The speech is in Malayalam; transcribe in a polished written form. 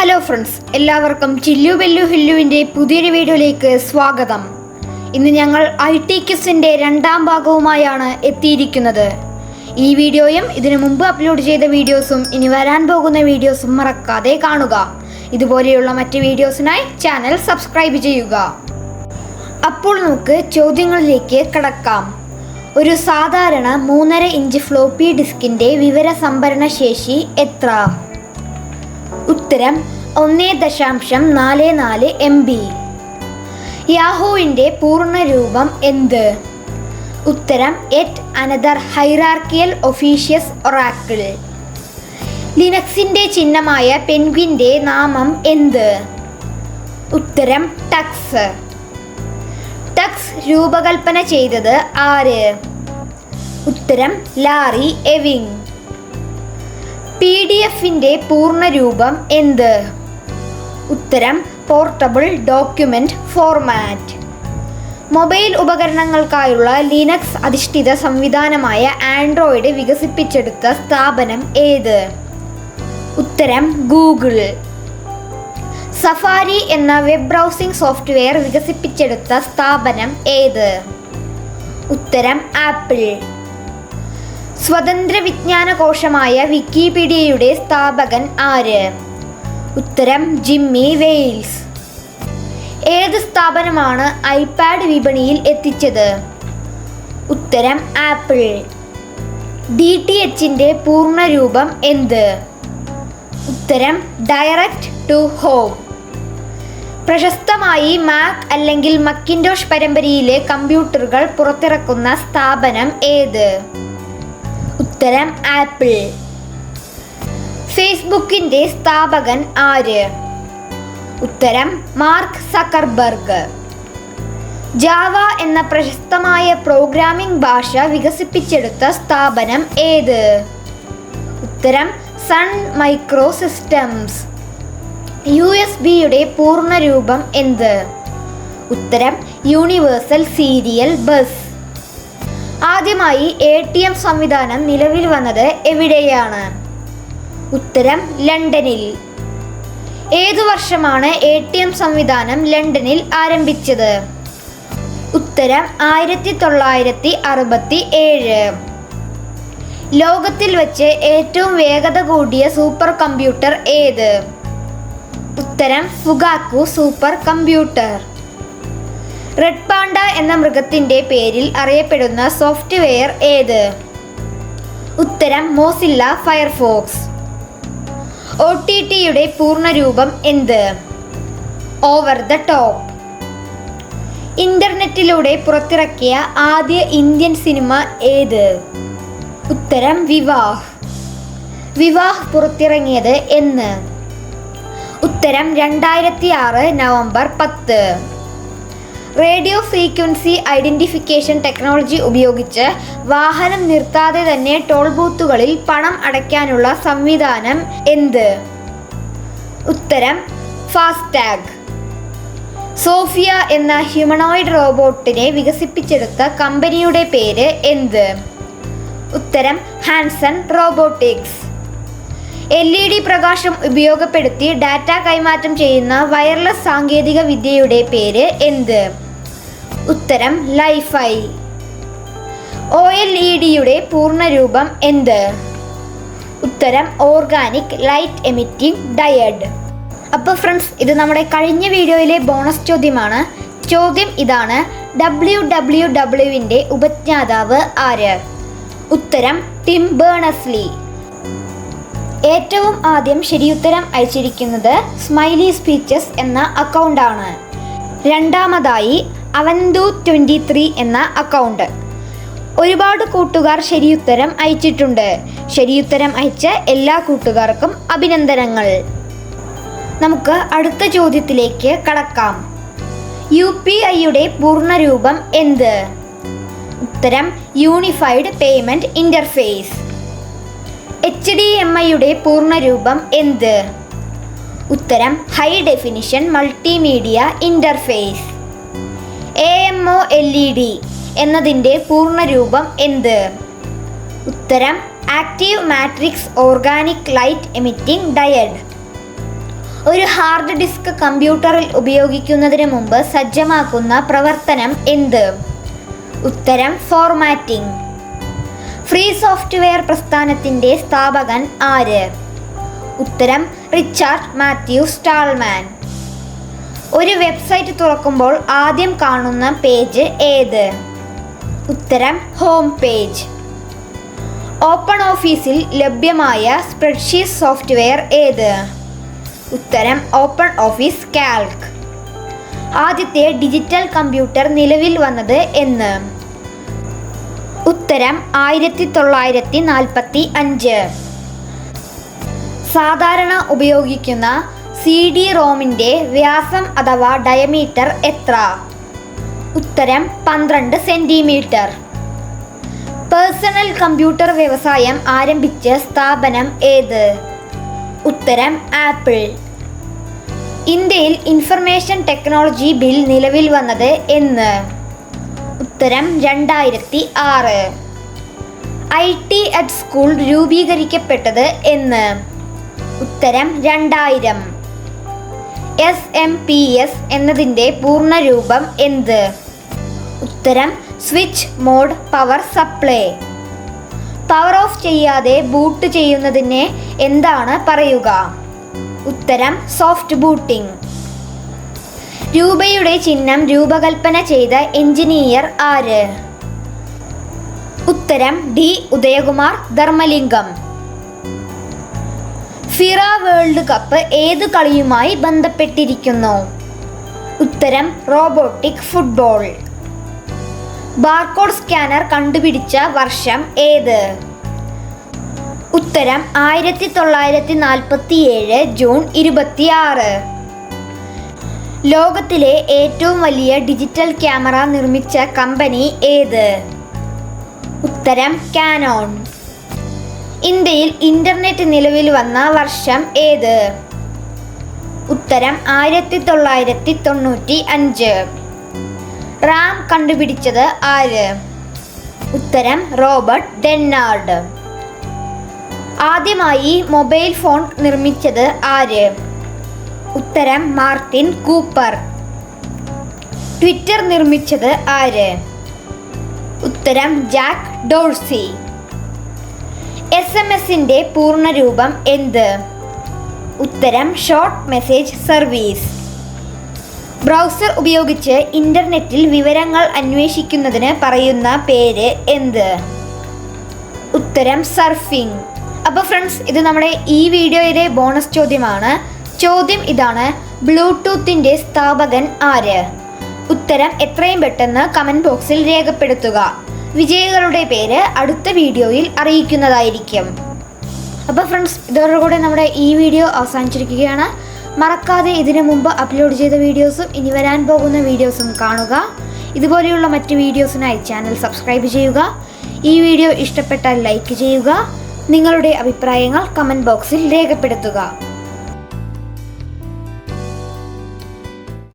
ഹലോ ഫ്രണ്ട്സ്, എല്ലാവർക്കും ചില്ലു ബെല്ലു ഹില്ലുവിൻ്റെ പുതിയൊരു വീഡിയോയിലേക്ക് സ്വാഗതം. ഇന്ന് ഞങ്ങൾ IT ക്വിസിൻ്റെ രണ്ടാം ഭാഗവുമായാണ് എത്തിയിരിക്കുന്നത്. ഈ വീഡിയോയും ഇതിനു മുമ്പ് അപ്ലോഡ് ചെയ്ത വീഡിയോസും ഇനി വരാൻ പോകുന്ന വീഡിയോസും മറക്കാതെ കാണുക. ഇതുപോലെയുള്ള മറ്റ് വീഡിയോസിനായി ചാനൽ സബ്സ്ക്രൈബ് ചെയ്യുക. അപ്പോൾ നമുക്ക് ചോദ്യങ്ങളിലേക്ക് കടക്കാം. ഒരു സാധാരണ 3.5 ഇഞ്ച് ഫ്ലോപ്പി ഡിസ്കിൻ്റെ വിവര സംഭരണ ശേഷി എത്ര? ഉത്തരം 1.44 MB. യാഹൂവിൻ്റെ പൂർണ്ണരൂപം എന്ത്? ഉത്തരം യെറ്റ് അനദർ ഹൈറാർക്കിയൽ ഒഫീഷ്യസ് ഒറാക്കിൾ. ലിനക്സിൻ്റെ ചിഹ്നമായ പെൻഗ്വിൻ്റെ നാമം എന്ത്? ഉത്തരം ടക്സ്. ടക്സ് രൂപകൽപ്പന ചെയ്തത് ആര്? ഉത്തരം ലാറി എവിങ്. PDF-ൻ്റെ പൂർണ്ണരൂപം എന്ത്? ഉത്തരം പോർട്ടബിൾ ഡോക്യുമെന്റ് ഫോർമാറ്റ്. മൊബൈൽ ഉപകരണങ്ങൾക്കായുള്ള ലിനക്സ് അധിഷ്ഠിത സംവിധാനമായ ആൻഡ്രോയിഡ് വികസിപ്പിച്ചെടുത്ത സ്ഥാപനം ഏത്? ഉത്തരം ഗൂഗിൾ. സഫാരി എന്ന വെബ് ബ്രൗസിംഗ് സോഫ്റ്റ്വെയർ വികസിപ്പിച്ചെടുത്ത സ്ഥാപനം ഏത്? ഉത്തരം ആപ്പിൾ. സ്വതന്ത്ര വിജ്ഞാന കോശമായ വിക്കിപീഡിയയുടെ സ്ഥാപകൻ ആര്? ഉത്തരം ജിമ്മി വെയിൽസ്. ഏത് സ്ഥാപനമാണ് ഐപാഡ് വിപണിയിൽ എത്തിച്ചത്? ഉത്തരം ആപ്പിൾ. DTHൻ്റെ പൂർണ്ണരൂപം എന്ത്? ഉത്തരം ഡയറക്റ്റ് ടു ഹോം. പ്രശസ്തമായി മാക് അല്ലെങ്കിൽ മക്കിൻടോഷ് പരമ്പരയിലെ കമ്പ്യൂട്ടറുകൾ പുറത്തിറക്കുന്ന സ്ഥാപനം ഏത്? ഉത്തരം ആപ്പിൾ. ഫേസ്ബുക്കിൻ്റെ സ്ഥാപകൻ ആര്? ഉത്തരം മാർക്ക് സക്കർബർഗ്. ജാവ എന്ന പ്രശസ്തമായ പ്രോഗ്രാമിംഗ് ഭാഷ വികസിപ്പിച്ചെടുത്ത സ്ഥാപനം ഏത്? ഉത്തരം സൺ മൈക്രോ സിസ്റ്റംസ്. USB-യുടെ പൂർണ്ണരൂപം എന്ത്? ഉത്തരം യൂണിവേഴ്സൽ സീരിയൽ ബസ്. ആദ്യമായി ATM സംവിധാനം നിലവിൽ വന്നത് എവിടെയാണ്? ഉത്തരം ലണ്ടനിൽ. ഏതു വർഷമാണ് ATM സംവിധാനം ലണ്ടനിൽ ആരംഭിച്ചത്? ഉത്തരം 1967. ലോകത്തിൽ വെച്ച് ഏറ്റവും വേഗത കൂടിയ സൂപ്പർ കമ്പ്യൂട്ടർ ഏത്? ഉത്തരം Fugaku super computer. Red Panda എന്ന മൃഗത്തിൻ്റെ പേരിൽ അറിയപ്പെടുന്ന സോഫ്റ്റ്വെയർ ഏത്? ഉത്തരം മോസില്ല ഫയർഫോക്സ്. OTTയുടെ പൂർണ്ണരൂപം എന്ത്? Over the top. ഇന്റർനെറ്റിലൂടെ പുറത്തിറക്കിയ ആദ്യ ഇന്ത്യൻ സിനിമ ഏത്? ഉത്തരം വിവാഹ്. വിവാഹ് പുറത്തിറങ്ങിയത് എന്ന്? ഉത്തരം 2006 November 10. Radio frequency identification technology ഉപയോഗിച്ച് വാഹനം നിർത്താതെ തന്നെ ടോൾ ബൂത്തുകളിൽ പണം അടയ്ക്കാനുള്ള സംവിധാനം എന്ത്? ഉത്തരം ഫാസ്ടാഗ്. സോഫിയ എന്ന ഹ്യൂമനോയിഡ് റോബോട്ടിനെ വികസിപ്പിച്ചെടുത്ത കമ്പനിയുടെ പേര് എന്ത്? ഉത്തരം ഹാൻസൺ റോബോട്ടിക്സ്. LED പ്രകാശം ഉപയോഗപ്പെടുത്തി ഡാറ്റ കൈമാറ്റം ചെയ്യുന്ന വയർലെസ് സാങ്കേതിക വിദ്യയുടെ പേര് എന്ത്? ഉത്തരം ലൈഫൈ. OLEDയുടെ പൂർണ്ണരൂപം എന്ത്? ഉത്തരം ഓർഗാനിക് ലൈറ്റ് എമിറ്റിംഗ് ഡയഡ്. അപ്പോൾ ഫ്രണ്ട്സ്, ഇത് നമ്മുടെ കഴിഞ്ഞ വീഡിയോയിലെ ബോണസ് ചോദ്യമാണ്. ചോദ്യം ഇതാണ്: WWWൻ്റെ ഉപജ്ഞാതാവ് ആര്? ഉത്തരം ടിം ബേണേഴ്സ്-ലീ. ഏറ്റവും ആദ്യം ശരിയുത്തരം അയച്ചിരിക്കുന്നത് സ്മൈലി സ്പീച്ചസ് എന്ന അക്കൗണ്ടാണ്. രണ്ടാമതായി അവന്തു 23 എന്ന അക്കൗണ്ട്. ഒരുപാട് കൂട്ടുകാർ ശരിയുത്തരം അയച്ചിട്ടുണ്ട്. ശരിയുത്തരം അയച്ച എല്ലാ കൂട്ടുകാർക്കും അഭിനന്ദനങ്ങൾ. നമുക്ക് അടുത്ത ചോദ്യത്തിലേക്ക് കടക്കാം. UPIയുടെ പൂർണ്ണരൂപം എന്ത്? ഉത്തരം യൂണിഫൈഡ് പേയ്മെന്റ് ഇന്റർഫേസ്. HDMIയുടെ പൂർണ്ണരൂപം എന്ത്? ഉത്തരം high definition multimedia interface. AMOLED എന്നതിൻ്റെ പൂർണ്ണരൂപം എന്ത്? ഉത്തരം active matrix organic light emitting died. ഒരു ഹാർഡ് ഡിസ്ക് കമ്പ്യൂട്ടറിൽ ഉപയോഗിക്കുന്നതിന് മുമ്പ് സജ്ജമാക്കുന്ന പ്രവർത്തനം എന്ത്? ഉത്തരം ഫോർമാറ്റിംഗ്. ഫ്രീ സോഫ്റ്റ്വെയർ പ്രസ്ഥാനത്തിൻ്റെ സ്ഥാപകൻ ആര്? ഉത്തരം റിച്ചാർഡ് മാത്യു സ്റ്റാൾമാൻ. ഒരു വെബ്സൈറ്റ് തുറക്കുമ്പോൾ ആദ്യം കാണുന്ന പേജ് ഏത്? ഉത്തരം ഹോം പേജ്. ഓപ്പൺ ഓഫീസിൽ ലഭ്യമായ സ്പ്രെഡ്ഷീറ്റ് സോഫ്റ്റ്വെയർ ഏത്? ഉത്തരം ഓപ്പൺ ഓഫീസ് കാൽക്ക്. ആദ്യത്തെ ഡിജിറ്റൽ കമ്പ്യൂട്ടർ നിലവിൽ വന്നത് എന്ന്? ഉത്തരം 1945. സാധാരണ ഉപയോഗിക്കുന്ന CD-ROMൻ്റെ വ്യാസം അഥവാ ഡയമീറ്റർ എത്ര? ഉത്തരം 12 സെൻറ്റിമീറ്റർ. പേഴ്സണൽ കമ്പ്യൂട്ടർ വ്യവസായം ആരംഭിച്ച സ്ഥാപനം ഏത്? ഉത്തരം ആപ്പിൾ. ഇന്ത്യയിൽ ഇൻഫർമേഷൻ ടെക്നോളജി ബിൽ നിലവിൽ വന്നത് എന്ന്? ഉത്തരം 2006. IT at സ്കൂൾ രൂപീകരിക്കപ്പെട്ടത് എന്ന്? ഉത്തരം 2000. SMPS എന്നതിൻ്റെ പൂർണ്ണരൂപം എന്ത്? ഉത്തരം switch mode power supply. Power off ചെയ്യാതെ ബൂട്ട് ചെയ്യുന്നതിനെ എന്താണ് പറയുക? ഉത്തരം സോഫ്റ്റ് ബൂട്ടിംഗ്. രൂപയുടെ ചിഹ്നം രൂപകൽപ്പന ചെയ്ത എഞ്ചിനീയർ ആര്? ഉത്തരം D. Udayakumar Dharmalingam. ഫിറ world cup ഏത് കളിയുമായി ബന്ധപ്പെട്ടിരിക്കുന്നു? ഉത്തരം റോബോട്ടിക് ഫുട്ബോൾ. ബാർകോഡ് സ്കാനർ കണ്ടുപിടിച്ച വർഷം ഏത്? ഉത്തരം 1947 ജൂൺ 26. ലോകത്തിലെ ഏറ്റവും വലിയ ഡിജിറ്റൽ ക്യാമറ നിർമ്മിച്ച കമ്പനി ഏത്? ഉത്തരം കാനോൺ. ഇന്ത്യയിൽ ഇന്റർനെറ്റ് നിലവിൽ വന്ന വർഷം ഏത്? ഉത്തരം 1995. റാം കണ്ടുപിടിച്ചത് ആര്? ഉത്തരം റോബർട്ട് ഡെന്നാർഡ്. ആദ്യമായി മൊബൈൽ ഫോൺ നിർമ്മിച്ചത് ആര്? ഉത്തരം മാർട്ടിൻ കൂപ്പർ. ട്വിറ്റർ നിർമ്മിച്ചത് ആര്? ഉത്തരം ജാക്ക് ഡോഴ്സി. SMS-ന്റെ പൂർണ്ണരൂപം എന്ത്? ഉത്തരം ഷോർട്ട് മെസ്സേജ് സർവീസ്. ബ്രൗസർ ഉപയോഗിച്ച് ഇന്റർനെറ്റിൽ വിവരങ്ങൾ അന്വേഷിക്കുന്നതിന് പറയുന്ന പേര് എന്ത്? ഉത്തരം സർഫിംഗ്. അപ്പോൾ ഫ്രണ്ട്സ്, ഇത് നമ്മുടെ ഈ വീഡിയോയിലെ ബോണസ് ചോദ്യമാണ്. ചോദ്യം ഇതാണ്: ബ്ലൂടൂത്തിൻ്റെ സ്ഥാപകൻ ആര്? ഉത്തരം എത്രയും പെട്ടെന്ന് കമൻറ്റ് ബോക്സിൽ രേഖപ്പെടുത്തുക. വിജയികളുടെ പേര് അടുത്ത വീഡിയോയിൽ അറിയിക്കുന്നതായിരിക്കും. അപ്പോൾ ഫ്രണ്ട്സ്, ഇതോടുകൂടെ നമ്മുടെ ഈ വീഡിയോ അവസാനിച്ചിരിക്കുകയാണ്. മറക്കാതെ ഇതിനു മുമ്പ് അപ്ലോഡ് ചെയ്ത വീഡിയോസും ഇനി വരാൻ പോകുന്ന വീഡിയോസും കാണുക. ഇതുപോലെയുള്ള മറ്റ് വീഡിയോസിനായി ചാനൽ സബ്സ്ക്രൈബ് ചെയ്യുക. ഈ വീഡിയോ ഇഷ്ടപ്പെട്ടാൽ ലൈക്ക് ചെയ്യുക. നിങ്ങളുടെ അഭിപ്രായങ്ങൾ കമൻറ്റ് ബോക്സിൽ രേഖപ്പെടുത്തുക.